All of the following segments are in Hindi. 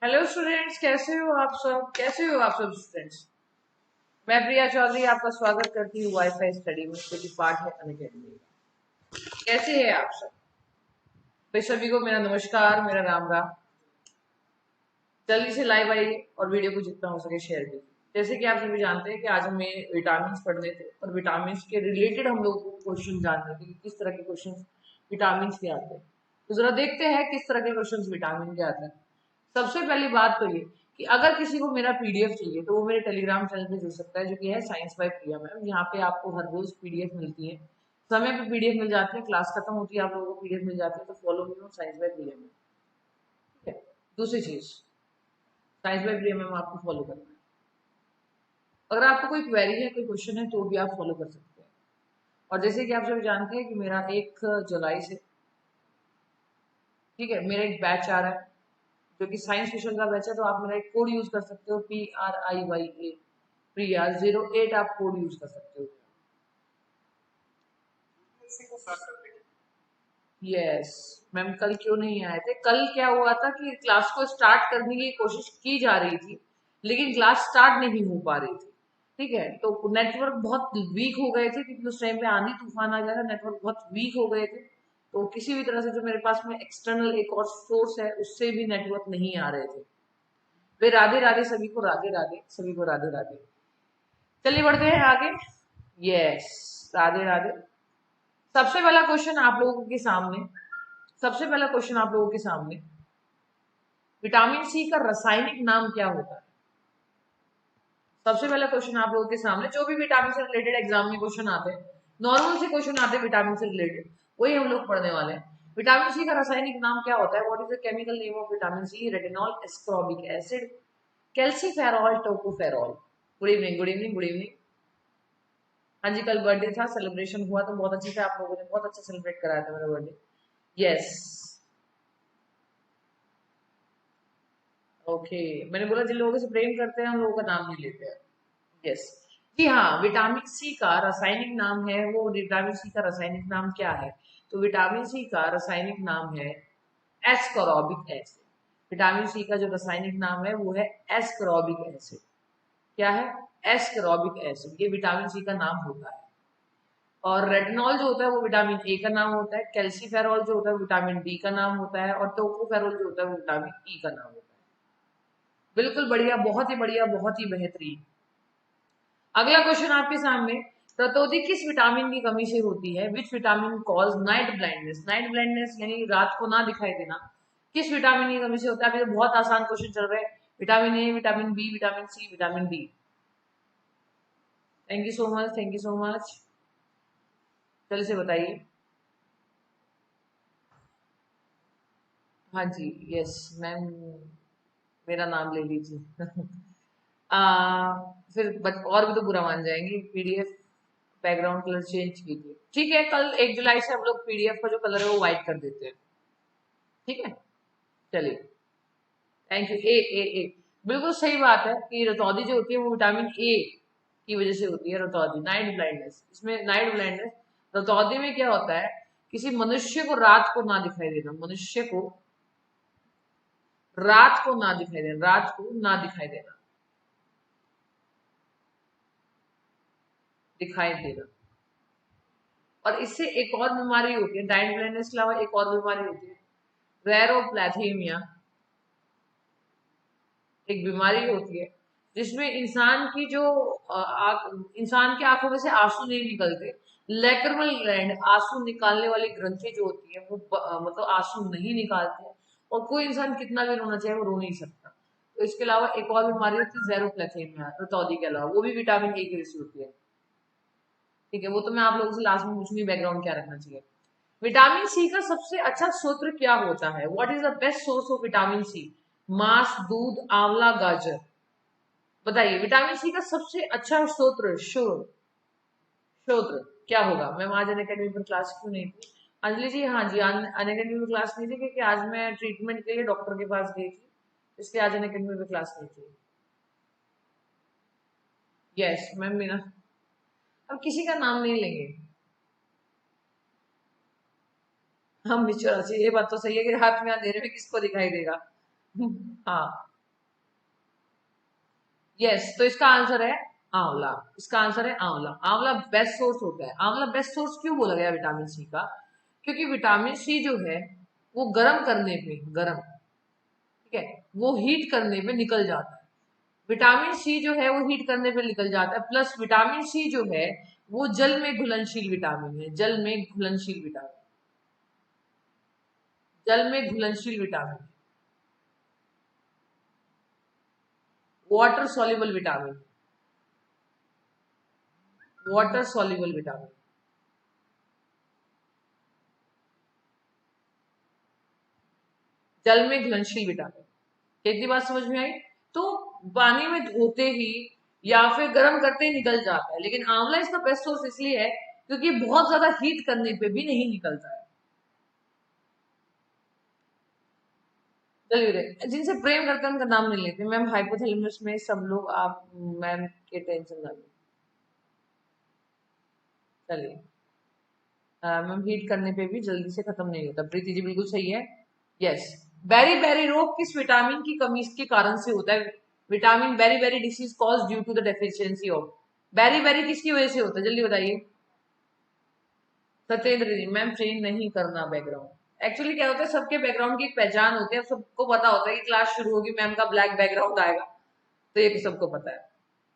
हेलो स्टूडेंट्स, कैसे हो आप सब स्टूडेंट्स। मैं प्रिया चौधरी आपका स्वागत करती हूँ वाईफाई स्टडी में, जो कि पार्ट है अनअकैडमी का। कैसे हैं आप सब भाई? सभी को मेरा नमस्कार, मेरा राम राम। जल्दी से लाइव आइए और वीडियो को जितना हो सके शेयर कीजिए। जैसे कि आप सभी जानते हैं कि आज हमें विटामिन पढ़ने थे और विटामिन के रिलेटेड हम लोग को क्वेश्चन जानने थे कि किस तरह के क्वेश्चन विटामिन के आते हैं। तो जरा देखते हैं किस तरह के क्वेश्चन विटामिन के आते हैं। सबसे पहली बात तो ये कि अगर किसी को मेरा पीडीएफ चाहिए तो वो मेरे टेलीग्राम चैनल पे जुड़ सकता है, जो कि है साइंस बाय प्रिया मैम। यहाँ पे आपको हर रोज पीडीएफ मिलती है, समय पे पीडीएफ मिल जाती है, क्लास खत्म होती है आप लोगों को पीडीएफ मिल जाती है। तो follow me on science by Priya ma'am. ठीक है। दूसरी चीज, साइंस बाय प्रिया मैम आपको फॉलो करना है। अगर आपको कोई क्वेरी है, कोई क्वेश्चन है, तो भी आप फॉलो कर सकते हैं। और जैसे कि आप सभी जानते हैं कि मेरा 1 जुलाई से, ठीक है, मेरा एक बैच आ रहा है जो कि साइंस विषय का बैच है। तो आप मेरा एक कोड यूज कर सकते हो, PRIYA प्रिया 08 आप कोड यूज कर सकते हो। यस मैम, कल क्यों नहीं आए थे? कल क्या हुआ था कि क्लास को स्टार्ट करने की कोशिश की जा रही थी, लेकिन क्लास स्टार्ट नहीं हो पा रही थी। ठीक है, तो नेटवर्क बहुत वीक हो गए थे क्योंकि उस टाइम पे आंधी तूफान आ गया था, नेटवर्क बहुत वीक हो गए थे। तो किसी भी तरह से जो मेरे पास में एक्सटर्नल एक और सोर्स है, उससे भी नेटवर्क नहीं आ रहे थे। वे राधे राधे सभी को, राधे राधे सभी को, राधे राधे। चलिए बढ़ते हैं आगे। यस, राधे राधे। सबसे पहला क्वेश्चन आप लोगों के सामने, सबसे पहला क्वेश्चन आप लोगों के सामने, विटामिन सी का रासायनिक नाम क्या होता है? सबसे पहला क्वेश्चन आप लोगों के सामने, जो भी विटामिन से रिलेटेड एग्जाम में क्वेश्चन आते हैं, नॉर्मल से क्वेश्चन आते हैं विटामिन से रिलेटेड, वही हम लोग पढ़ने वाले हैं। विटामिन सी का रासायनिक नाम क्या होता है? What is the chemical name of vitamin C? Retinol ascorbic acid, calciferol, tocopherol. Good evening, good evening, good evening. हाँ जी, कल बर्थडे था, सेलिब्रेशन हुआ तो बहुत अच्छे से, आप लोगों ने बहुत अच्छा सेलिब्रेट कराया था मेरा बर्थडे। Yes, okay. मैंने बोला जिन लोगों से प्रेम करते हैं उन लोगों का नाम नहीं लेते हैं। यस, जी हाँ, विटामिन सी का रासायनिक नाम है, वो विटामिन सी का रासायनिक नाम क्या है? तो विटामिन सी का रासायनिक नाम है एस्कॉर्बिक एसिड। विटामिन सी का जो रासायनिक नाम है वो है एस्कॉर्बिक एसिड। क्या है? एस्कॉर्बिक एसिड, ये विटामिन सी का नाम होता है। और रेटिनॉल जो होता है वो विटामिन ए का नाम होता है, कैल्सीफेरॉल जो होता है वो विटामिन डी का नाम होता है, और टोकोफेरॉल जो होता है वो विटामिन ई का नाम होता है। बिल्कुल बढ़िया, बहुत ही बढ़िया, बहुत ही बेहतरीन। अगला क्वेश्चन आपके सामने, रतौंधी किस विटामिन की कमी से होती है? Which vitamin cause night blindness? Night blindness यानी रात को ना दिखाई देना, किस विटामिन की कमी से होता है? अभी तो बहुत आसान क्वेश्चन चल रहे हैं। Vitamin A, vitamin B, vitamin C, vitamin D. Thank you so much, thank you so much. जल्दी से बताइए। हाँ जी, यस मैम, मेरा नाम ले लीजिए। फिर और भी तो बुरा मान जाएंगे। पीडीएफ बैकग्राउंड कलर चेंज कीजिए। ठीक है, कल 1 जुलाई से हम लोग पीडीएफ का जो कलर है वो व्हाइट कर देते हैं। ठीक है, चलिए। Thank you. ए ए ए, बिल्कुल सही बात है कि रतौंधी जो होती है वो विटामिन ए की वजह से होती है। रतौंधी, नाइट ब्लाइंडनेस, इसमें नाइट ब्लाइंडनेस रतौंधी में क्या होता है? किसी मनुष्य को रात को ना दिखाई देना, मनुष्य को रात को ना दिखाई देना, रात को ना दिखाई देना, दिखाई देना। और इससे एक और बीमारी होती है, नाइट ब्लाइंडनेस के अलावा एक और बीमारी होती है, रेरोप्लैथीमिया। एक बीमारी होती है जिसमें इंसान की जो इंसान की आंखों में से आंसू नहीं निकलते। लैक्रिमल ग्लैंड, आंसू निकालने वाली ग्रंथि जो होती है वो मतलब आंसू नहीं निकालती है, और कोई इंसान कितना भी रोना चाहे वो रो नहीं सकता। तो इसके अलावा एक और बीमारी होती है जेरोप्लैथीमिया, रतौंधी के अलावा, वो भी विटामिन ए की वजह से होती है। ठीक है, वो तो मैं आप लोगों से लास्ट में पूछूंगी बैकग्राउंड क्या रखना चाहिए। विटामिन सी का सबसे अच्छा स्रोत क्या होता है? What is the best source of vitamin C? मांस, दूध, आंवला, गाजर। बताइए, विटामिन सी का सबसे अच्छा स्रोत क्या होगा? मैं आज अनअकैडमी पर क्लास क्यों नहीं थी? अंजलि जी, हाँ जी, अनअकैडमी में क्लास नहीं थी क्योंकि आज मैं ट्रीटमेंट के लिए डॉक्टर के पास गई थी, इसलिए आज अनअकैडमी में क्लास नहीं थी। Yes ma'am, Meena. अब किसी का नाम नहीं लेंगे हम, बिचौरा से। ये बात तो सही है कि रात में अंधेरे में किसको दिखाई देगा। हाँ, यस, तो इसका आंसर है आंवला। इसका आंसर है आंवला। आंवला बेस्ट सोर्स होता है। आंवला बेस्ट सोर्स क्यों बोला गया विटामिन सी का? क्योंकि विटामिन सी जो है वो गर्म करने पे, गर्म, ठीक है, वो हीट करने पे निकल जाता है। विटामिन सी जो है वो हीट करने पे निकल जाता है। प्लस विटामिन सी जो है वो जल में घुलनशील विटामिन है। जल में घुलनशील विटामिन, जल में घुलनशील vitamin, water soluble vitamin, water soluble vitamin, जल में घुलनशील विटामिन। कितनी बात समझ में आई? तो पानी में धोते ही या फिर गर्म करते ही निकल जाता है, लेकिन आंवला इसका बेस्ट सोर्स इसलिए है क्योंकि बहुत ज्यादा हीट करने पे भी नहीं निकलता है। चलिए, जिनसे प्रेम करते हैं उनका नाम नहीं लेते मैम। हाइपोथैलेमस में सब लोग, आप मैम के टेंशन ना लो। चलिए, मैम हीट करने पे भी जल्दी से खत्म नहीं होता। प्रीति जी बिल्कुल सही है। यस, बेरी बेरी रोग किस विटामिन की कमी के कारण से होता है? Vitamin beriberi disease cause due to the deficiency of. Beriberi किसकी वजह से होता है, जल्दी बताइए। सत्येंद्र जी, मैम चेंज नहीं करना बैकग्राउंड। एक्चुअली क्या होता है, सबके बैकग्राउंड की एक पहचान होती है। सबको पता होता है कि क्लास शुरू होगी, मैम का ब्लैक बैकग्राउंड आएगा, तो ये सबको पता है।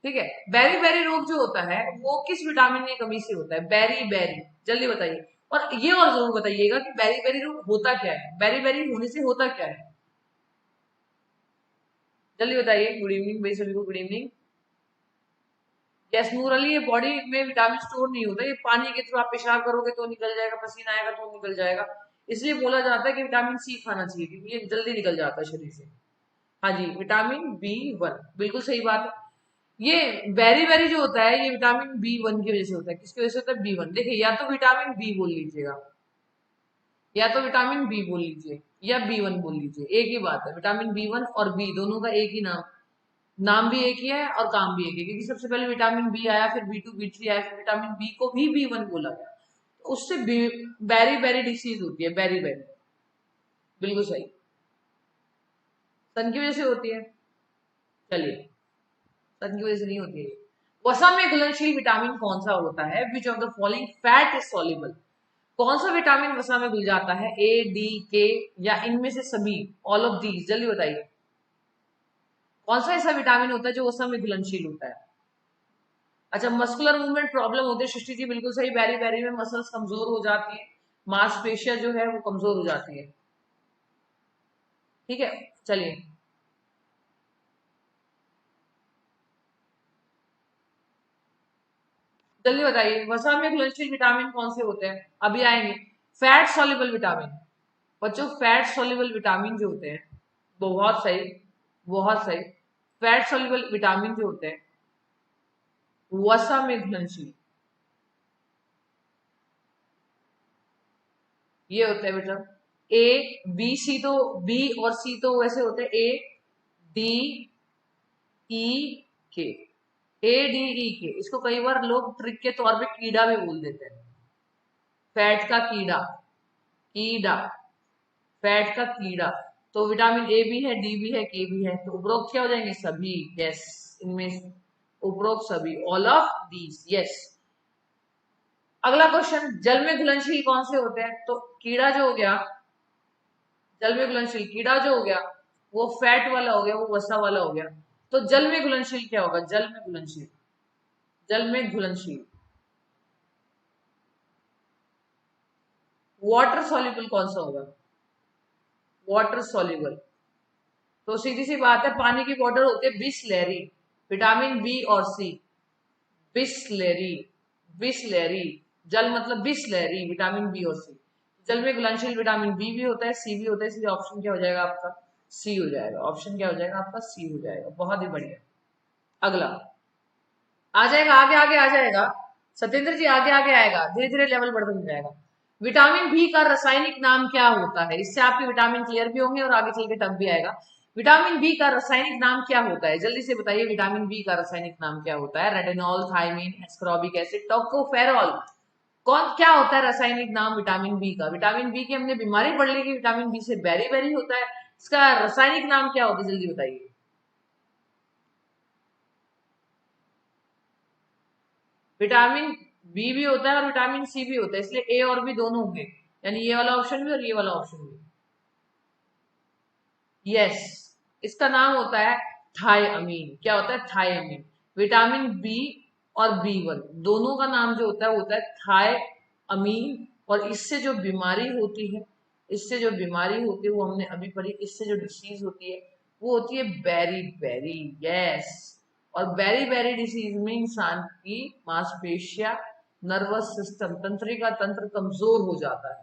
ठीक है, बेरी बेरी रोग जो होता है वो किस विटामिन की कमी से होता है? बेरी बेरी, जल्दी बताइए। और ये और जरूर बताइएगा कि बेरी बेरी रोग होता क्या है, बेरी बेरी होने से होता क्या है, जल्दी बताइए। गुड इवनिंग भाई सभी को, गुड इवनिंग। यस नूर अली, ये बॉडी में विटामिन स्टोर नहीं होता, ये पानी के थ्रू आप पेशाब करोगे तो निकल जाएगा, पसीना आएगा तो निकल जाएगा। इसलिए बोला जाता है कि विटामिन सी खाना चाहिए क्योंकि ये जल्दी निकल जाता है शरीर से। हाँ जी, विटामिन बी 1, बिल्कुल सही बात है। ये बेरी बेरी जो होता है ये विटामिन बी 1 की वजह से होता है। किसकी वजह से होता है? बी 1। देखिए, या तो विटामिन बी बोल लीजिएगा, या तो विटामिन बी बोल लीजिए, या बी 1 बोल लीजिए, एक ही बात है। विटामिन बी 1 और बी दोनों का एक ही नाम, नाम भी एक ही है और काम भी एक ही, क्योंकि सबसे पहले विटामिन बी आया, फिर बी 2 बी 3 आया, फिर विटामिन बी को भी बी 1 बोला गया। तो उससे बेरी बेरी डिसीज होती है, बेरी बेरी, बिल्कुल सही, सन की वजह से होती है। चलिए, सन की वजह से नहीं होती है। वसा में घुलनशील विटामिन कौन सा होता है? Which of the following fat is soluble. कौन सा विटामिन वसा में घुल जाता है? ए, डी, के, या इनमें से सभी, ऑल ऑफ दीज, जल्दी बताइए। कौन सा ऐसा विटामिन होता है जो वसा में घुलनशील होता है? अच्छा, मस्कुलर मूवमेंट प्रॉब्लम होती है, सृष्टि जी बिल्कुल सही। बैरी बैरी में मसल्स कमजोर हो जाती है, मांसपेशियां जो है वो कमजोर हो जाती है। ठीक है, चलिए। जल्दी बताइए, वसा में घुलनशील विटामिन कौन से होते हैं? अभी आएंगे। फैट सॉल्युबल विटामिन, बच्चों फैट सॉल्युबल विटामिन जो होते हैं, बहुत सही, बहुत सही। फैट सॉल्युबल विटामिन जो होते हैं वसा में घुलनशील, ये होता है बेटा। ए बी सी, तो बी और सी तो वैसे होते हैं, ए डी ई के, ए डी ई के। इसको कई बार लोग ट्रिक के तौर पे कीड़ा भी बोल देते हैं। फैट का कीड़ा, कीड़ा, फैट का कीड़ा। तो विटामिन ए भी है, डी भी है, के भी है, तो उपरोक्त क्या हो जाएंगे? सभी। यस, इनमें उपरोक्त सभी, ऑल ऑफ दीज, यस। अगला क्वेश्चन, जल में घुलनशील कौन से होते हैं? तो कीड़ा जो हो गया, जल में घुलनशील कीड़ा जो हो गया वो फैट वाला हो गया, वो वसा वाला हो गया। तो जल में घुलनशील क्या होगा? जल में घुलनशील, जल में घुलनशील वाटर सॉल्युबल कौन सा होगा? वाटर सॉल्युबल, तो सीधी सी बात है, पानी की बॉटल होती है बिसलेरी, विटामिन बी और सी, बिसलेरी, बिसलेरी, जल मतलब बिसलेरी, विटामिन बी और सी। जल में घुलनशील विटामिन बी भी होता है, सी भी होता है, इसलिए ऑप्शन क्या हो जाएगा आपका? सी हो जाएगा। ऑप्शन क्या हो जाएगा आपका? सी हो जाएगा। बहुत ही बढ़िया। अगला आ जाएगा, आगे आगे आ जाएगा, सत्येंद्र जी आगे आगे आएगा, धीरे धीरे लेवल बढ़ता जाएगा। विटामिन बी का रासायनिक नाम क्या होता है? इससे आपके विटामिन क्लियर भी होंगे और आगे चल के टफ भी आएगा। विटामिन बी का रासायनिक नाम क्या होता है? जल्दी से बताइए, विटामिन बी का रासायनिक नाम क्या होता है? Retinol, thiamine, ascorbic acid, tocopherol. कौन क्या होता है रासायनिक नाम विटामिन बी का? विटामिन बी की हमने बीमारी पढ़ ली कि विटामिन बी से बेरी बेरी होता है, इसका रासायनिक नाम क्या होता है? जल्दी बताइए। विटामिन बी भी होता है और विटामिन सी भी होता है, इसलिए ए और बी दोनों होंगे, यानी ये वाला ऑप्शन भी और ये वाला ऑप्शन भी। यस, इसका नाम होता है थायमीन। क्या होता है? थायमीन। विटामिन बी और बी 1 दोनों का नाम जो होता है वो होता है थायमीन। और इससे जो बीमारी होती है, इससे जो बीमारी होती है वो हमने अभी पढ़ी, इससे जो डिसीज होती है वो होती है बेरी बेरी। यस, और बेरी बेरी डिसीज में इंसान की मांसपेशियां, नर्वस सिस्टम, तंत्रिका तंत्र कमजोर हो जाता है।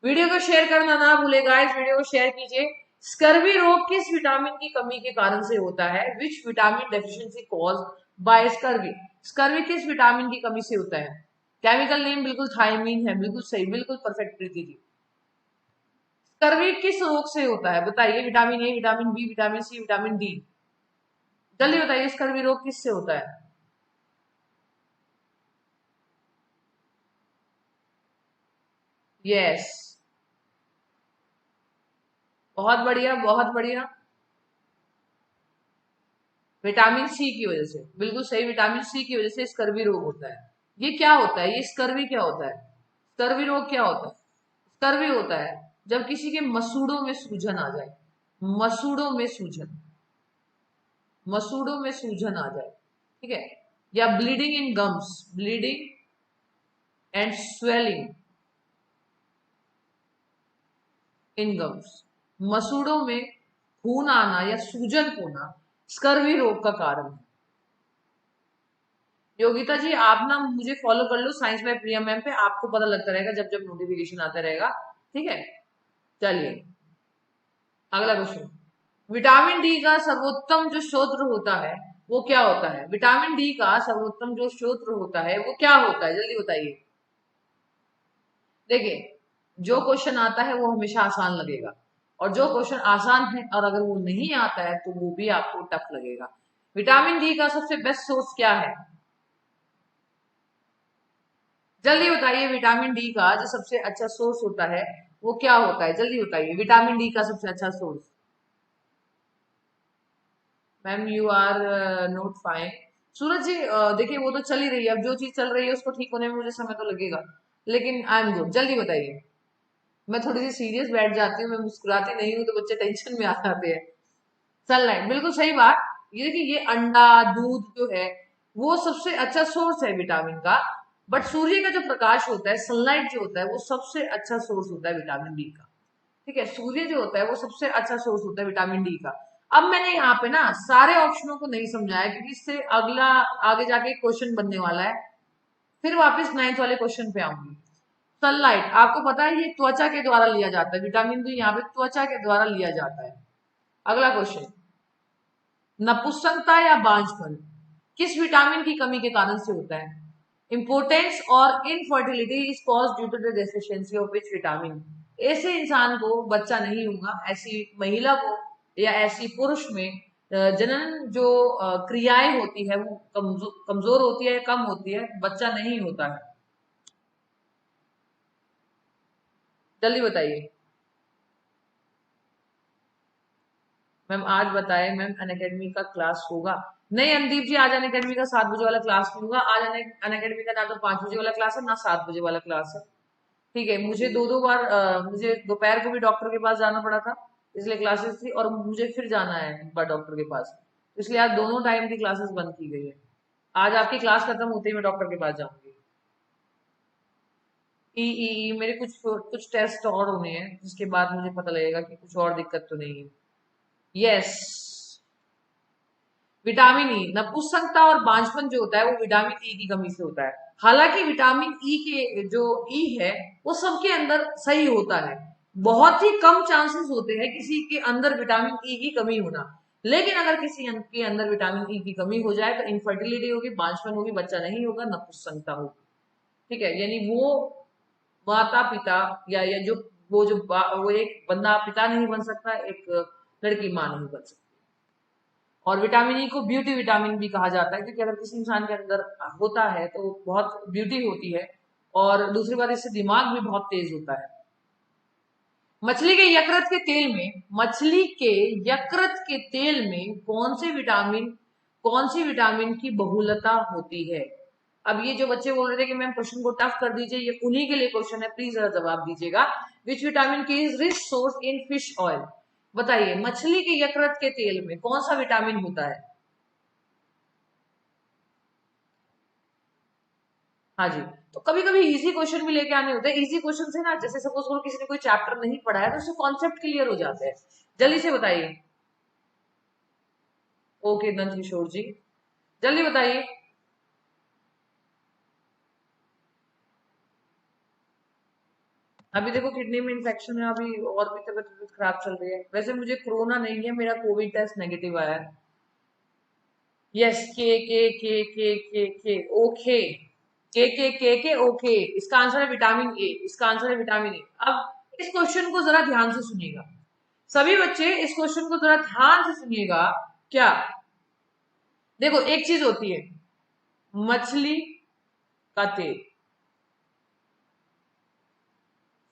वीडियो को शेयर करना ना भूले गाइस, वीडियो को शेयर कीजिए। स्कर्वी रोग किस विटामिन की कमी के कारण से होता है? Which vitamin deficiency cause by scurvy? Scurvy किस विटामिन की कमी से होता है? केमिकल नेम बिल्कुल थायमीन है, बिल्कुल सही, बिल्कुल परफेक्ट प्रीति जी। स्कर्वी किस रोग से होता है बताइए? Vitamin A, vitamin B, vitamin C, vitamin D, जल्दी बताइए, स्कर्वी रोग किससे होता है? यस, बहुत बढ़िया, बहुत बढ़िया। विटामिन सी की वजह से, बिल्कुल सही, विटामिन सी की वजह से स्कर्वी रोग होता है। ये क्या होता है? ये स्कर्वी क्या होता है? स्कर्वी रोग क्या होता है? स्कर्वी होता है जब किसी के मसूड़ों में सूजन आ जाए, मसूड़ों में सूजन, मसूड़ों में सूजन आ जाए, ठीक है, या bleeding in gums, bleeding and swelling in gums, मसूड़ों में खून आना या सूजन होना स्कर्वी रोग का कारण है। योगिता जी आप ना मुझे फॉलो कर लो साइंस बाय प्रिया मैम पे, आपको पता लगता रहेगा जब जब नोटिफिकेशन आता रहेगा, ठीक है। चलिए अगला क्वेश्चन। विटामिन डी का सर्वोत्तम जो स्रोत होता है वो क्या होता है? विटामिन डी का सर्वोत्तम जो स्रोत होता है वो क्या होता है? जल्दी बताइए। देखिए, जो क्वेश्चन आता है वो हमेशा आसान लगेगा, और जो क्वेश्चन आसान है और अगर वो नहीं आता है तो वो भी आपको टफ लगेगा। विटामिन डी का सबसे बेस्ट सोर्स क्या है? जल्दी बताइए, विटामिन डी का जो सबसे अच्छा सोर्स होता है वो क्या होता है? जल्दी बताइए, विटामिन डी का सबसे अच्छा source. Ma'am you are note fine. सूरज जी देखिए वो तो चल ही रही है, अब जो चीज चल रही है उसको ठीक होने में मुझे समय तो लगेगा, लेकिन आई एम गुड। जल्दी बताइए। मैं थोड़ी सी सीरियस बैठ जाती हूँ, मैं मुस्कुराती नहीं हूँ तो बच्चे टेंशन में आ जाते हैं। सनलाइट, बिल्कुल सही बात। ये देखिए, ये अंडा, दूध जो है वो सबसे अच्छा सोर्स है विटामिन का, बट सूर्य का जो प्रकाश होता है, सनलाइट जो होता है, वो सबसे अच्छा सोर्स होता है विटामिन डी का। ठीक है, सूर्य जो होता है वो सबसे अच्छा सोर्स होता है विटामिन डी का। अब मैंने यहाँ पे ना सारे ऑप्शनों को नहीं समझाया, क्योंकि इससे अगला आगे जाके क्वेश्चन बनने वाला है, फिर वापस 9th वाले क्वेश्चन पे आऊंगी। सनलाइट आपको पता है ये त्वचा के द्वारा लिया जाता है, विटामिन डी यहाँ पे त्वचा के द्वारा लिया जाता है। अगला क्वेश्चन, नपुंसकता या बांझपन किस विटामिन की कमी के कारण से होता है? इम्पोर्टेंस और infertility is cause due to the deficiency of which vitamin? ऐसे इंसान को बच्चा नहीं होगा, ऐसी महिला को या ऐसी पुरुष में जनन जो क्रियाएं होती है वो कमजोर होती है, कम होती है, बच्चा नहीं होता है। जल्दी बताइए मैम। आज बताए मैम, अनअकैडमी का क्लास होगा? नहीं अनुदीप जी, आज अनअकैडमी का 7 बजे वाला क्लास नहीं होगा। आज अनअकैडमी का ना तो 5 बजे वाला क्लास है ना 7 बजे वाला क्लास है, ठीक है। मुझे दो दो बार मुझे दोपहर को भी डॉक्टर के पास जाना पड़ा था, इसलिए क्लासेस थी, और मुझे फिर जाना है एक बार डॉक्टर के पास, इसलिए आज दोनों टाइम की क्लासेस बंद की गई है। आज आपकी क्लास खत्म होते ही मैं डॉक्टर के पास जाऊंगी। मेरे कुछ कुछ टेस्ट और होने हैं, जिसके बाद मुझे पता लगेगा कि कुछ और दिक्कत तो नहीं है। यस, विटामिन ई, नपुंसकता और बांझपन जो होता है वो विटामिन ई की कमी से होता है। हालांकि विटामिन ई के जो ई है वो सबके अंदर सही होता है, बहुत ही कम चांसेस होते हैं किसी के अंदर विटामिन ई की कमी होना, लेकिन अगर किसी के अंदर विटामिन ई की कमी हो जाए तो इनफर्टिलिटी होगी, बांझपन होगी, बच्चा नहीं होगा, नपुंसकता होगी। ठीक है, यानी वो माता पिता या जो वो एक बंदा पिता नहीं बन सकता, एक लड़की माँ नहीं बन सकती। और विटामिन ई को ब्यूटी विटामिन भी कहा जाता है, क्योंकि अगर किसी इंसान के अंदर होता है तो बहुत ब्यूटी होती है, और दूसरी बात इससे दिमाग भी बहुत तेज होता है। मछली के यकृत के तेल में, मछली के यकृत के तेल में कौन सी विटामिन की बहुलता होती है? अब ये जो बच्चे बोल रहे थे कि मैम क्वेश्चन को टफ कर दीजिए, ये उन्हीं के लिए क्वेश्चन है, प्लीज जरा जवाब दीजिएगा। विच विटामिन के is rich source in fish oil? बताइए, मछली के यकृत के तेल में कौन सा विटामिन होता है? हाँ जी। तो कभी कभी इजी क्वेश्चन भी लेके आने होते हैं। इजी क्वेश्चन से ना, जैसे सपोज करो किसी ने कोई चैप्टर नहीं पढ़ा है तो उससे कॉन्सेप्ट क्लियर हो जाते हैं। जल्दी से बताइए। ओके नंद किशोर जी, जल्दी बताइए। अभी देखो किडनी में इन्फेक्शन है अभी, और भी तबीयत खराब चल रही है। वैसे मुझे कोरोना नहीं है, मेरा कोविड टेस्ट नेगेटिव आया है। यस, के ओके, के ओके। इसका आंसर है विटामिन ए, इसका आंसर है विटामिन ए। अब इस क्वेश्चन को जरा ध्यान से सुनिएगा, सभी बच्चे इस क्वेश्चन को जरा ध्यान से सुनिएगा। क्या, देखो एक चीज होती है मछली का तेल,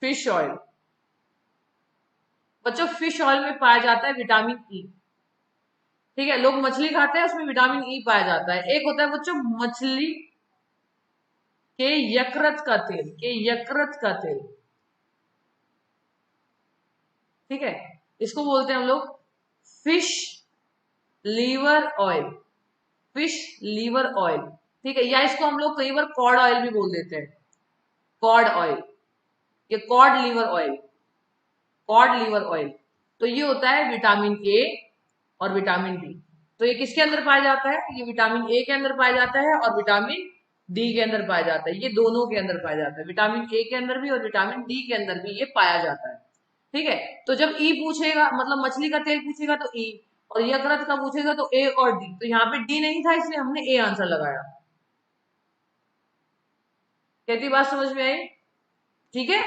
फिश ऑयल। बच्चों फिश ऑयल में पाया जाता है विटामिन ई, ठीक है। लोग मछली खाते हैं, उसमें विटामिन ई पाया जाता है। एक होता है बच्चों मछली के यकृत का तेल, के यकृत का तेल, ठीक है। इसको बोलते हैं हम लोग fish liver oil, fish liver oil, ठीक है। या इसको हम लोग कई बार कॉड ऑयल भी बोल देते हैं, कॉड ऑयल, ये cod liver oil, cod liver oil. तो ये होता है विटामिन ए और विटामिन डी। तो ये किसके अंदर पाया जाता है? ये विटामिन ए के अंदर पाया जाता है और विटामिन डी के अंदर पाया जाता है। ये दोनों के अंदर पाया जाता है, विटामिन ए के अंदर भी और विटामिन डी के अंदर भी ये पाया जाता है, ठीक है। तो जब ई पूछेगा, मतलब मछली का तेल पूछेगा तो ई, और यकृत का पूछेगा तो ए और डी। तो यहाँ पे डी नहीं था इसलिए हमने ए आंसर लगाया। कहती बात समझ में आई? ठीक है।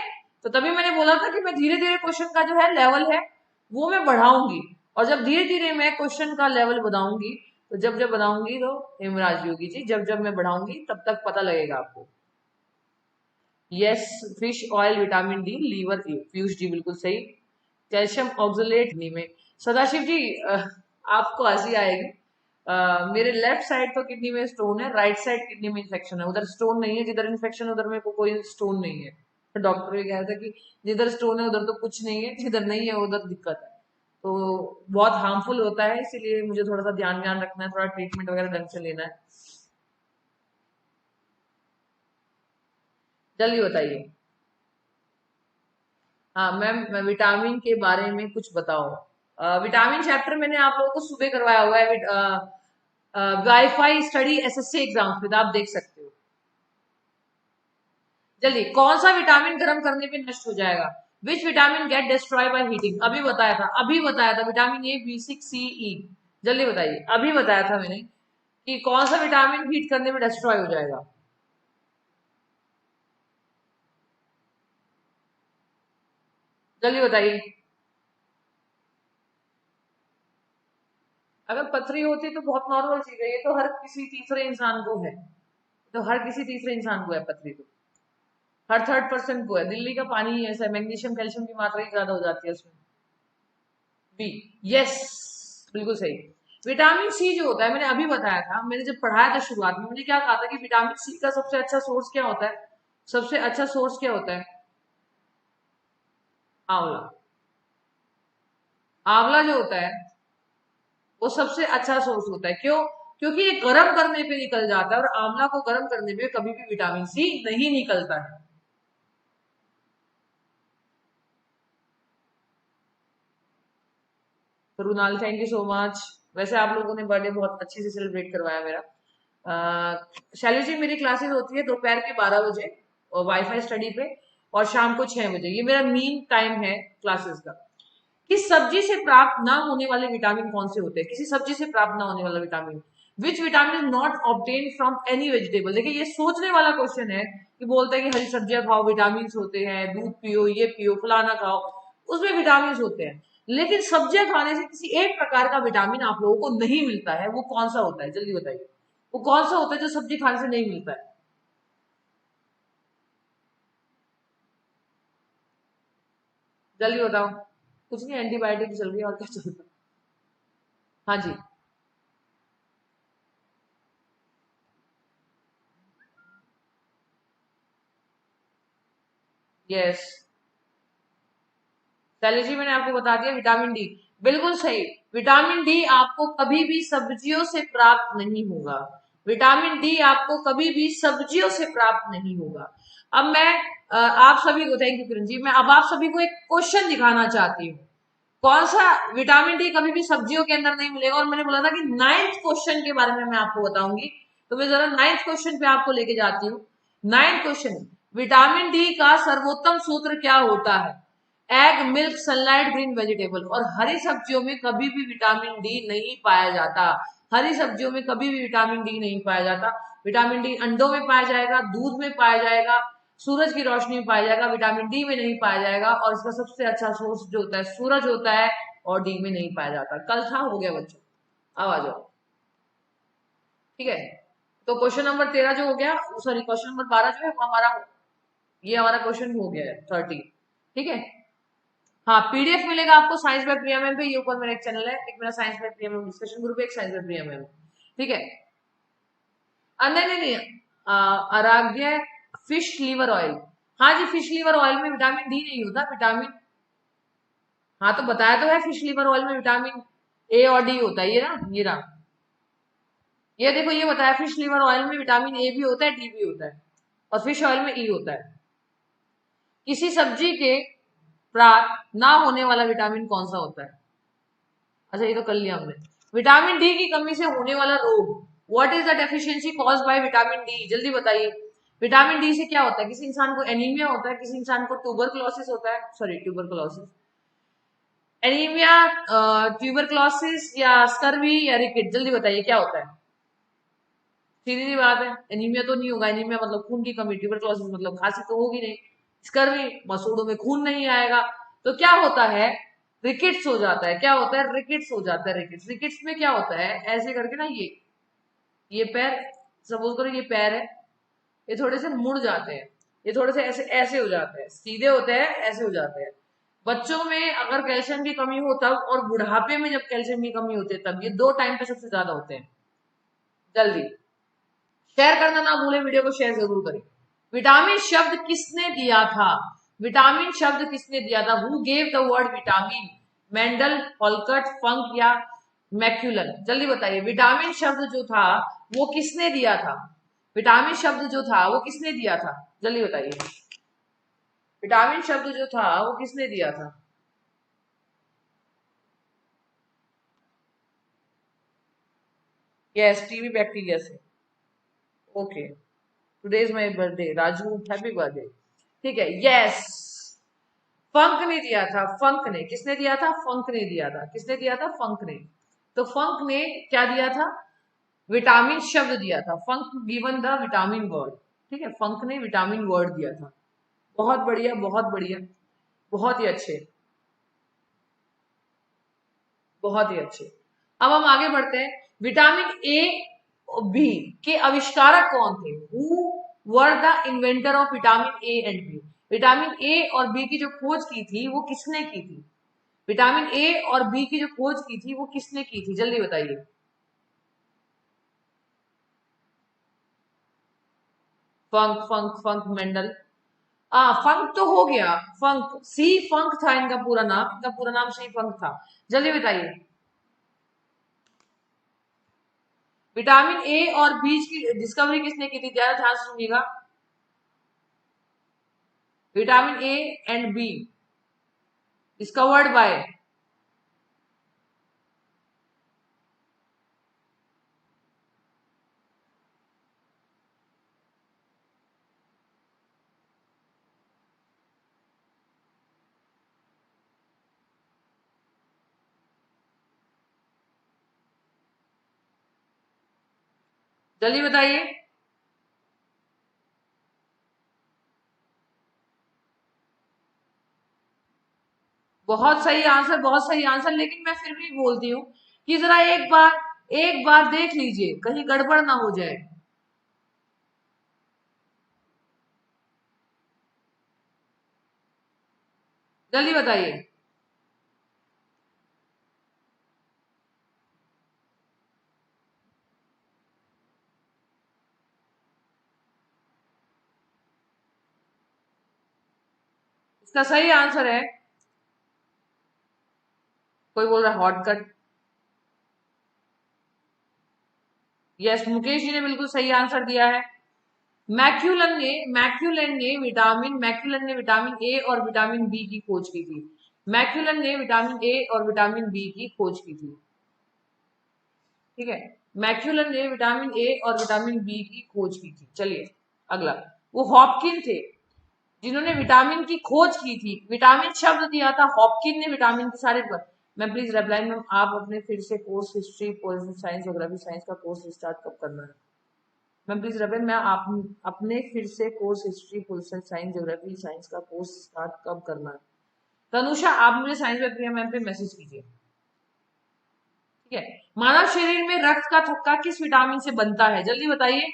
तो तभी मैंने बोला था कि मैं धीरे धीरे क्वेश्चन का जो है लेवल है वो मैं बढ़ाऊंगी, और जब धीरे धीरे मैं क्वेश्चन का लेवल बढ़ाऊंगी, तो जब जब बढ़ाऊंगी तो हेमराज योगी जी, जब जब मैं बढ़ाऊंगी तब तक पता लगेगा आपको। Yes, fish oil vitamin D liver ए, पीयूष जी बिल्कुल सही। कैल्शियम ऑक्सलेट किडनी में। सदाशिव जी आपको हंसी आएगी, मेरे लेफ्ट साइड तो किडनी में स्टोन है, राइट साइड किडनी में इन्फेक्शन है। उधर स्टोन नहीं है, जिधर इन्फेक्शन है उधर मेरे को कोई स्टोन नहीं है। तो डॉक्टर भी कहा था कि जिधर स्टोन है उधर तो कुछ नहीं है, जिधर नहीं है उधर दिक्कत है। तो बहुत हार्मफुल होता है, इसीलिए मुझे थोड़ा सा ध्यान ध्यान रखना है, थोड़ा ट्रीटमेंट वगैरह ढंग से लेना है। जल्दी बताइए। हाँ मैम, विटामिन के बारे में कुछ बताओ। विटामिन चैप्टर मैंने आप लोगों को सुबह करवाया हुआ है, वाईफाई स्टडी एसएससी एग्जाम पे, तो आप देख सकते हो। जल्दी, कौन सा विटामिन गर्म करने पे नष्ट हो जाएगा? Which vitamin gate destroy by heating? अभी बताया था, अभी बताया था, vitamin A B six C ई। जल्दी बताइए, अभी बताया था मैंने कि कौन सा विटामिन हीट करने में डिस्ट्रॉय हो जाएगा। जल्दी बताइए। अगर पथरी होती तो बहुत नॉर्मल चीज है, ये तो हर किसी तीसरे इंसान को है, तो हर किसी तीसरे इंसान को है पथरी तो, हर थर्ड पर्सन को है। दिल्ली का पानी ही ऐसा है, मैग्नीशियम कैल्शियम की मात्रा ही ज्यादा हो जाती है उसमें। बी, यस, बिल्कुल सही। विटामिन सी जो होता है, मैंने अभी बताया था, मैंने जब पढ़ाया था शुरुआत में, मैंने क्या कहा था कि विटामिन सी का सबसे अच्छा सोर्स क्या होता है? सबसे अच्छा सोर्स क्या होता है? आंवला। आंवला जो होता है वो सबसे अच्छा सोर्स होता है। क्यों? क्योंकि ये गर्म करने पे निकल जाता है, और आंवला को गर्म करने पे कभी भी विटामिन सी नहीं निकलता है। तो रुनाल, थैंक यू सो मच। वैसे आप लोगों ने बर्थडे बहुत अच्छे से सेलिब्रेट करवाया मेरा। शैली जी, मेरी क्लासेस होती है दोपहर के 12 बजे और वाईफाई स्टडी पे, और शाम को 6 बजे, ये मेरा मीन टाइम है क्लासेस का। किस सब्जी से प्राप्त ना होने वाले विटामिन कौन से होते हैं? किसी सब्जी से प्राप्त ना होने वाला vitamin, which vitamin is not obtain from any vegetable? देखिए ये सोचने वाला क्वेश्चन है, कि बोलता है कि हरी सब्जियां खाओ विटामिन होते हैं, दूध पियो, ये पियो, फलाना खाओ, उसमें विटामिन होते हैं। लेकिन सब्जियां खाने से किसी एक प्रकार का विटामिन आप लोगों को नहीं मिलता है, वो कौन सा होता है? जल्दी बताइए, वो कौन सा होता है जो सब्जी खाने से नहीं मिलता है? जल्दी बताओ। कुछ नहीं, एंटीबायोटिक चल रही है, और क्या चल रहा है? हाँ जी। यस, शैलेश जी मैंने आपको बता दिया विटामिन डी, बिल्कुल सही। विटामिन डी आपको कभी भी सब्जियों से प्राप्त नहीं होगा। विटामिन डी आपको कभी भी सब्जियों से प्राप्त नहीं होगा। अब मैं आप सभी को, थैंक यू किरण जी, मैं अब आप सभी को एक क्वेश्चन दिखाना चाहती हूँ। कौन सा विटामिन डी कभी भी सब्जियों के अंदर नहीं मिलेगा, और मैंने बोला था कि 9th क्वेश्चन के बारे में मैं आपको बताऊंगी, तो मैं जरा 9th क्वेश्चन पे आपको लेके जाती हूँ। 9th क्वेश्चन, विटामिन डी का सर्वोत्तम सूत्र क्या होता है? Egg, milk, sunlight, green vegetable. और हरी सब्जियों में कभी भी विटामिन डी नहीं पाया जाता। हरी सब्जियों में कभी भी विटामिन डी नहीं पाया जाता। विटामिन डी अंडों में पाया जाएगा, दूध में पाया जाएगा, सूरज की रोशनी में पाया जाएगा, विटामिन डी में नहीं पाया जाएगा। और इसका सबसे अच्छा सोर्स जो होता है सूरज होता है, और डी में नहीं पाया जाता। कल था, हो गया बच्चों, अब आ जाओ। ठीक है, तो क्वेश्चन नंबर 13 जो हो गया, सॉरी क्वेश्चन नंबर 12 जो है वो हमारा, ये हमारा क्वेश्चन हो गया है 30। ठीक है, हाँ पीडीएफ मिलेगा आपको साइंस बाय प्रिया मैम पे, ये ऊपर मेरा एक चैनल है, एक मेरा science by Priya ma'am discussion group है, एक साइंस बाय प्रिया मैम। ठीक है, नहीं नहीं नहीं, आराग्य फिश लीवर ऑयल। हाँ जी, फिश लीवर ऑयल में विटामिन डी नहीं होता, विटामिन, हाँ तो बताया तो है, फिश लीवर ऑयल में विटामिन ए और डी होता है, ये ना, ये रहा, ये देखो ये बताया, फिश लीवर ऑयल में विटामिन ए भी होता है, डी भी होता है, और फिश ऑयल में ई होता है। किसी सब्जी के प्राप्त ना होने वाला विटामिन कौन सा होता है? अच्छा ये तो कर लिया हमने। विटामिन डी की कमी से होने वाला रोग, what is the deficiency caused by vitamin D, जल्दी बताइए। विटामिन डी से क्या होता है? किसी इंसान को एनीमिया होता है, किसी इंसान को ट्यूबरकुलोसिस होता है, सॉरी ट्यूबरकुलोसिस, एनीमिया, ट्यूबरकुलोसिस या स्कर्वी या रिकेट, जल्दी बताइए क्या होता है? सीधी सी बात है, एनीमिया तो नहीं होगा, एनीमिया मतलब खून की कमी, ट्यूबरकुलोसिस मतलब खांसी तो होगी नहीं, स्कर्वी मसूड़ों में खून नहीं आएगा। तो क्या होता है? रिकेट्स हो जाता है। क्या होता है? रिकेट्स हो जाता है। रिकेट्स, रिकेट्स में क्या होता है, ऐसे करके ना, ये पैर, सपोज करो ये पैर है, ये थोड़े से मुड़ जाते हैं, ये थोड़े से ऐसे ऐसे हो जाते हैं, सीधे होते हैं, ऐसे हो जाते हैं। बच्चों में अगर कैल्शियम की कमी हो तब, और बुढ़ापे में जब कैल्शियम की कमी होती है तब, ये दो टाइम पे सबसे ज्यादा होते हैं। जल्दी शेयर करना ना भूलें, वीडियो को शेयर जरूर करें। विटामिन शब्द किसने दिया था? विटामिन शब्द किसने दिया था? Who gave the word vitamin? Mendel, हॉलकट, फंक या मैक्यूलन? जल्दी बताइए, विटामिन शब्द जो था वो किसने दिया था? विटामिन शब्द जो था वो किसने दिया था? जल्दी बताइए, विटामिन शब्द जो था वो किसने दिया था? यस, टीबी बैक्टीरिया से। Okay, today is my birthday Raju, happy birthday. ठीक है, यस, फंक ने दिया था, फंक ने, किसने दिया था? फंक ने दिया था। किसने दिया था? फंक ने। तो फंक ने क्या दिया था? विटामिन शब्द दिया था। फंक गिवन द विटामिन वर्ड। ठीक है, फंक ने विटामिन वर्ड दिया था। बहुत बढ़िया, बहुत बढ़िया, बहुत ही अच्छे, बहुत ही अच्छे। अब हम आगे बढ़ते हैं। विटामिन ए और बी के आविष्कारक कौन थे? Who were the inventor of vitamin A and B? Vitamin A और बी की जो खोज की थी वो किसने की थी? विटामिन ए और बी की जो खोज की थी वो किसने की थी? जल्दी बताइए। फंक, फंक, फंक मेंडल। फंक तो हो गया, फंक, सी फंक था इनका पूरा नाम, इनका पूरा नाम सी फंक था। जल्दी बताइए, विटामिन ए और बी की डिस्कवरी किसने की थी? ज्यादा ध्यान से सुनिएगा। Vitamin A and be discovered by, जल्दी बताइए। बहुत सही आंसर, बहुत सही आंसर, लेकिन मैं फिर भी बोलती हूँ कि जरा एक बार देख लीजिए, कहीं गड़बड़ ना हो जाए। जल्दी बताइए। इसका सही आंसर है, कोई बोल रहा है hot cut. Yes, Mukesh ji ने बिल्कुल सही आंसर दिया है। मैक्यूलन ने विटामिन ए और विटामिन बी की खोज की थी। मैक्यूलन ने विटामिन ए और विटामिन बी की खोज की थी। ठीक है, मैक्यूलन ने विटामिन ए और विटामिन बी की खोज की थी। चलिए अगला, वो हॉपकिन थे जिन्होंने विटामिन की खोज की थी। विटामिन शब्द दिया था, हॉपकिन ने विटामिन के सारे मैम प्लीज रेप्लाई मैम, आप अपने फिर से course history political science geography science का कोर्स स्टार्ट कब करना है? मैम प्लीज रेप्लाई, मैं आप अपने फिर से course history political science geography science का कोर्स स्टार्ट कब करना है? तनुषा, आप मुझे साइंस में प्रिया मैम पे मैसेज कीजिए। ठीक है, मानव शरीर में रक्त का थक्का किस विटामिन से बनता है? जल्दी बताइए।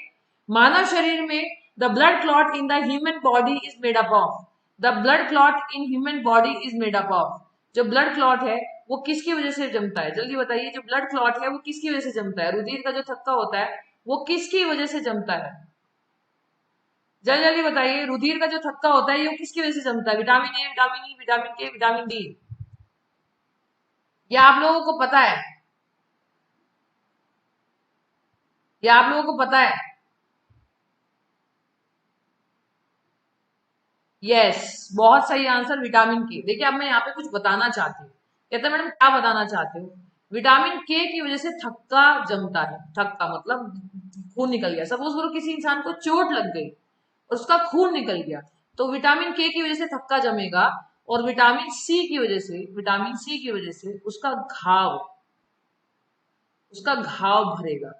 मानव शरीर में the blood clot in the human body is made up of, the blood clot in human body is made up of, जो ब्लड क्लॉट है वो किसकी वजह से जमता है? जल्दी बताइए, जो ब्लड क्लॉट है वो किसकी वजह से जमता है? रुधिर का जो थक्का होता है वो किसकी वजह से जमता है? जल्दी जल्दी बताइए, रुधिर का जो थक्का होता है ये किसकी वजह से जमता है? Vitamin A, vitamin E, vitamin के, विटामिन डी? या आप लोगों को पता है? या आप लोगों को पता है? यस, बहुत सही आंसर, विटामिन के। देखिए अब मैं यहाँ पे कुछ बताना चाहती हूँ। कहते हैं मैडम क्या बताना चाहते हो? विटामिन के की वजह से थक्का जमता है। थक्का मतलब खून निकल गया। सपोज करो किसी इंसान को चोट लग गई और उसका खून निकल गया, तो विटामिन के की वजह से थक्का जमेगा, और विटामिन सी की वजह से, विटामिन सी की वजह से उसका घाव भरेगा।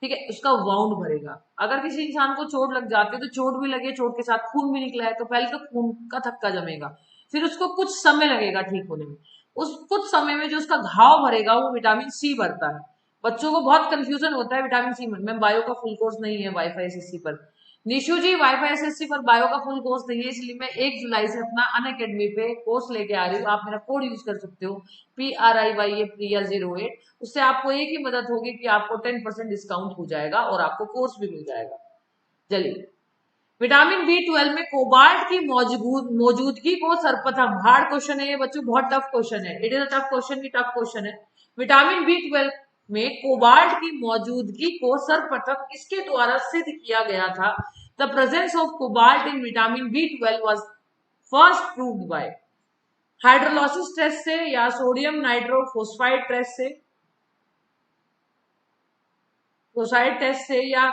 ठीक है, उसका वाउंड भरेगा। अगर किसी इंसान को चोट लग जाती है तो चोट भी लगे, चोट के साथ खून भी निकला है, तो पहले तो खून का थक्का जमेगा, फिर उसको कुछ समय लगेगा ठीक होने में। उस कुछ समय में जो उसका घाव भरेगा वो विटामिन सी भरता है। बच्चों को बहुत कंफ्यूजन होता है विटामिन सी में। मैम बायो का फुल कोर्स नहीं है वाईफाई एसएससी पर। निशु जी, वाईफाई एसएससी पर बायो का फुल कोर्स नहीं है, इसलिए मैं 1 जुलाई से अपना अनअकैडमी पे कोर्स लेके आ रही हूँ। आप मेरा कोड यूज कर सकते हो, PRIYA प्रिया 08। उससे आपको एक ही मदद होगी कि आपको 10% डिस्काउंट हो जाएगा और आपको कोर्स भी मिल जाएगा। चलिए, विटामिन B12 में कोबाल्ट की मौजूदगी को सर्वप्रथम, हार्ड क्वेश्चन है ये बच्चों, बहुत टफ क्वेश्चन है, it is a tough question की टफ क्वेश्चन है। विटामिन B12 में कोबाल्ट की मौजूदगी को सर्वप्रथम किसके द्वारा सिद्ध किया गया था? The presence of cobalt in vitamin B12 was first proved by hydrolysis test से, या सोडियम नाइट्रोफोस्फाइड टेस्ट से, फोसाइड टेस्ट से, या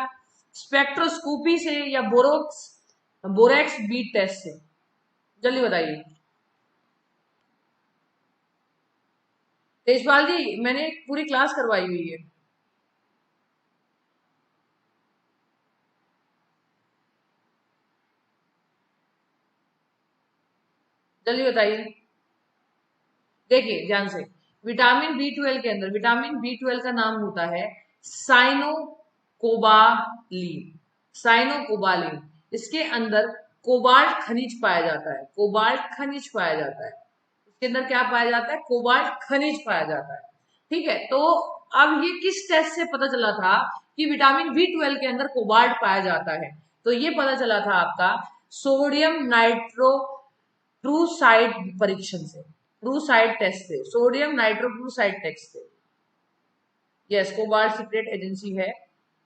स्पेक्ट्रोस्कोपी से, या बोरेक्स बीट टेस्ट से? जल्दी बताइए। तेजपाल जी, मैंने पूरी क्लास करवाई हुई है। जल्दी बताइए। देखिए ध्यान से, विटामिन बी ट्वेल्व का नाम होता है साइनोकोबालिन। साइनोकोबालिन, इसके अंदर कोबाल्ट खनिज पाया जाता है। कोबाल्ट खनिज पाया जाता है, इसके अंदर क्या पाया जाता है? कोबाल्ट खनिज पाया जाता है। ठीक है, तो अब ये किस टेस्ट से पता चला था कि विटामिन B12 के अंदर कोबाल्ट पाया जाता है? तो ये पता चला था आपका सोडियम नाइट्रो ट्रूसाइड परीक्षण से, ट्रूसाइड टेस्ट से, सोडियम नाइट्रो ट्रूसाइड टेस्ट से। यस, कोबाल्ट सीक्रेट एजेंसी है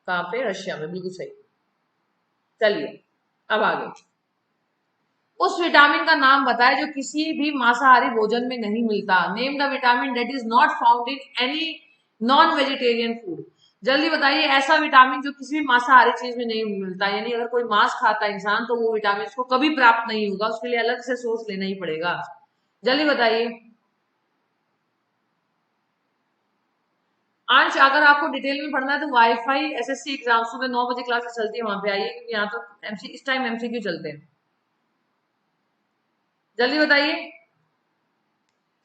कहाँ पे? रशिया में, बिल्कुल सही। चलिए अब आगे, उस विटामिन का नाम बताए जो किसी भी मांसाहारी भोजन में नहीं मिलता। Name the vitamin that is not found in any non vegetarian food. जल्दी बताइए, ऐसा विटामिन जो किसी भी मांसाहारी चीज में नहीं मिलता, यानी अगर कोई मांस खाता है इंसान तो वो विटामिन उसको कभी प्राप्त नहीं होगा, उसके लिए अलग से सोर्स लेना ही पड़ेगा। जल्दी बताइए। अंश, अगर आपको डिटेल में पढ़ना है तो वाईफाई एसएससी एग्जाम सुबह 9 बजे क्लासेस चलती है, वहां पे आइए, क्योंकि यहाँ तो इस टाइम एमसीक्यू चलते हैं। जल्दी बताइए।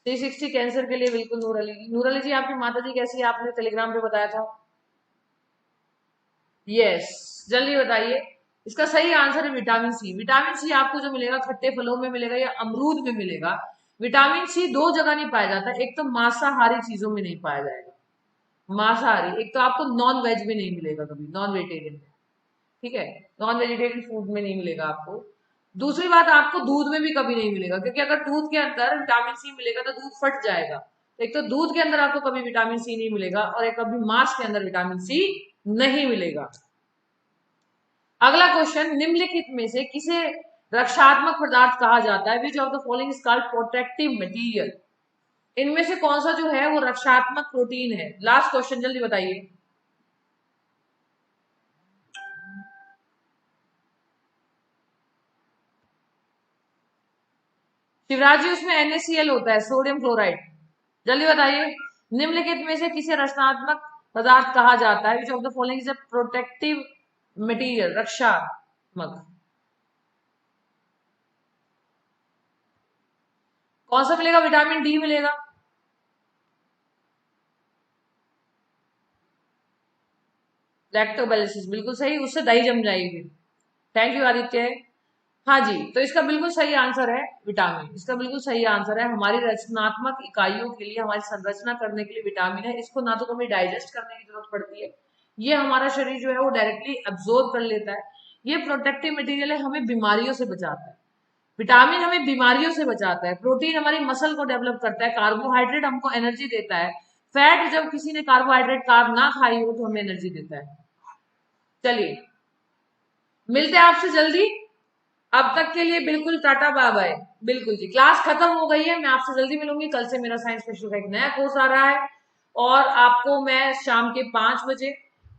360 कैंसर के लिए बिल्कुल। नूर अली, नूर अली जी आपकी माता जी कैसी है? आपने टेलीग्राम पे बताया था। यस, जल्दी बताइए। इसका सही आंसर है विटामिन सी। विटामिन सी आपको जो मिलेगा खट्टे फलों में मिलेगा या अमरूद में मिलेगा। विटामिन सी दो जगह नहीं पाया जाता, एक तो मांसाहारी चीजों में नहीं पाया जाएगा, मांसाहारी, एक तो आपको नॉन वेज में नहीं मिलेगा कभी, नॉन वेजिटेरियन में। ठीक है, नॉन वेजिटेरियन फूड में नहीं मिलेगा आपको। दूसरी बात, आपको दूध में भी कभी नहीं मिलेगा, क्योंकि अगर दूध के अंदर विटामिन सी मिलेगा तो दूध फट जाएगा। एक तो दूध के अंदर आपको कभी विटामिन सी नहीं मिलेगा, और एक कभी मांस के अंदर विटामिन सी नहीं मिलेगा। अगला क्वेश्चन, निम्नलिखित में से किसे रक्षात्मक पदार्थ कहा जाता है? Which of the following is called protective material? इनमें से कौन सा जो है वो रक्षात्मक प्रोटीन है? लास्ट क्वेश्चन, जल्दी बताइए। शिवराज जी, उसमें NaCl होता है, सोडियम क्लोराइड। जल्दी बताइए, निम्नलिखित में से किसे रचनात्मक पदार्थ कहा जाता है? Which of the following is a protective material, रक्षात्मक? कौन सा मिलेगा? विटामिन डी मिलेगा। लैक्टोबैलिसिस, बिल्कुल सही, उससे दही जम जाएगी। Thank you Aditya. हाँ जी, तो इसका बिल्कुल सही आंसर है विटामिन। इसका बिल्कुल सही आंसर है, हमारी रचनात्मक इकाइयों के लिए, हमारी संरचना करने के लिए विटामिन है। इसको ना तो कभी डाइजेस्ट करने की जरूरत पड़ती है, ये हमारा शरीर जो है वो डायरेक्टली एब्जॉर्ब कर लेता है। ये प्रोटेक्टिव मटेरियल है, हमें बीमारियों से बचाता है। विटामिन हमें बीमारियों से बचाता है। प्रोटीन हमारी मसल को डेवलप करता है। कार्बोहाइड्रेट हमको एनर्जी देता है। फैट, जब किसी ने कार्बोहाइड्रेट कार्ब ना खाई हो तो हमें एनर्जी देता है। चलिए, मिलते हैं आपसे जल्दी। अब तक के लिए बिल्कुल टाटा बाय बाय। बिल्कुल जी, क्लास खत्म हो गई है, मैं आपसे जल्दी मिलूंगी। कल से मेरा साइंस स्पेशल का एक नया कोर्स आ रहा है, और आपको मैं शाम के 5 बजे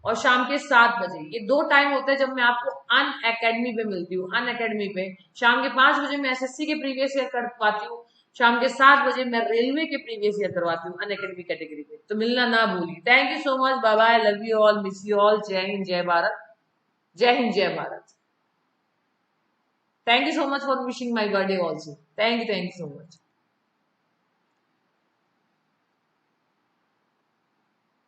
और शाम के 7 बजे, ये 2 टाइम होते हैं जब मैं आपको अन अकेडमी पे मिलती हूँ। अन अकेडमी पे शाम के 5 बजे मैं SSC के प्रीवियस ईयर करवाती हूँ, शाम के 7 बजे मैं रेलवे के प्रीवियस ईयर करवाती हूँ अन अकेडमी कैटेगरी पे। तो मिलना ना भूलिए। Thank you so much, bye bye, love you all, miss you all. जय हिंद, जय भारत। जय हिंद, जय Bharat. Thank you so much for wishing my birthday also. Thank you so much.